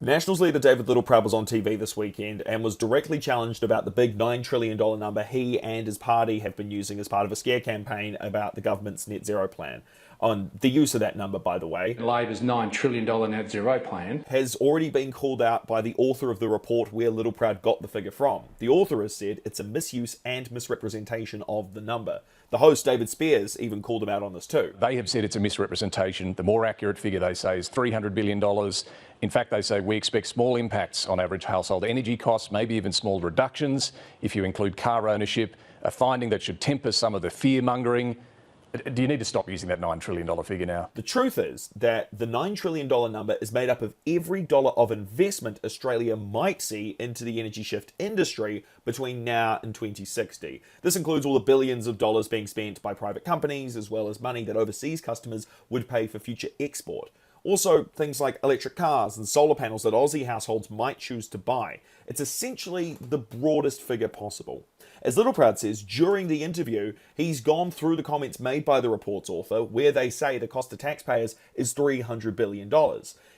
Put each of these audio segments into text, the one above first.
Nationals leader David Littleproud was on TV this weekend and was directly challenged about the big $9 trillion number he and his party have been using as part of a scare campaign about the government's net zero plan. On the use of that number, by the way, Labor's $9 trillion net zero plan has already been called out by the author of the report where Littleproud got the figure from. The author has said it's a misuse and misrepresentation of the number. The host, David Spears, even called him out on this too. They have said it's a misrepresentation. The more accurate figure, they say, is $300 billion. In fact, they say we expect small impacts on average household energy costs, maybe even small reductions if you include car ownership, a finding that should temper some of the fear-mongering. Do you need to stop using that $9 trillion figure now? The truth is that the $9 trillion number is made up of every dollar of investment Australia might see into the energy shift industry between now and 2060. This includes all the billions of dollars being spent by private companies, as well as money that overseas customers would pay for future export. Also, things like electric cars and solar panels that Aussie households might choose to buy. It's essentially the broadest figure possible. As Littleproud says, during the interview, he's gone through the comments made by the report's author, where they say the cost to taxpayers is $300 billion.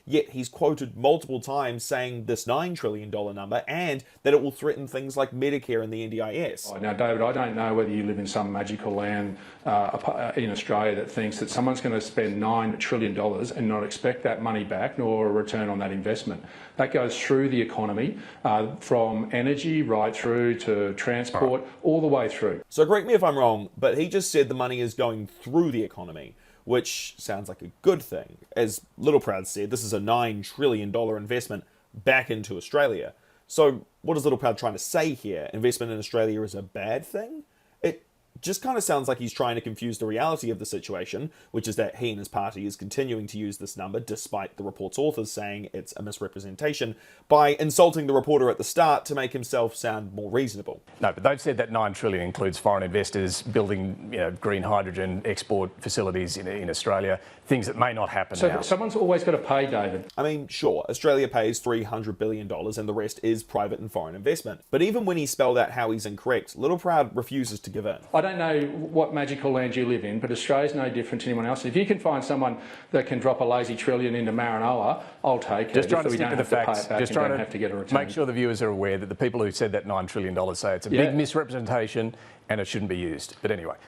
Yet he's quoted multiple times saying this $9 trillion number and that it will threaten things like Medicare and the NDIS. Now, David, I don't know whether you live in some magical land in Australia that thinks that someone's going to spend $9 trillion and not expect that money back nor a return on that investment. That goes through the economy, from energy right through to transport, all the way through. So correct me if I'm wrong, but he just said the money is going through the economy, which sounds like a good thing. As Littleproud said, this is a $9 trillion investment back into Australia. So what is Littleproud trying to say here? Investment in Australia is a bad thing? It just kind of sounds like he's trying to confuse the reality of the situation, which is that he and his party is continuing to use this number despite the report's authors saying it's a misrepresentation, by insulting the reporter at the start to make himself sound more reasonable. No, but they've said that $9 trillion includes foreign investors building, green hydrogen export facilities in Australia, things that may not happen now. So someone's always got to pay, David. I mean, sure, Australia pays $300 billion and the rest is private and foreign investment. But even when he spelled out how he's incorrect, Littleproud refuses to give in. I don't know what magical land you live in, but Australia's no different to anyone else. If you can find someone that can drop a lazy trillion into Maranoa, I'll take it. Just trying to stick to the Pay facts. it back Just and trying don't to have to get a return. make sure the viewers are aware that the people who said that $9 trillion say it's a big misrepresentation and it shouldn't be used. But anyway.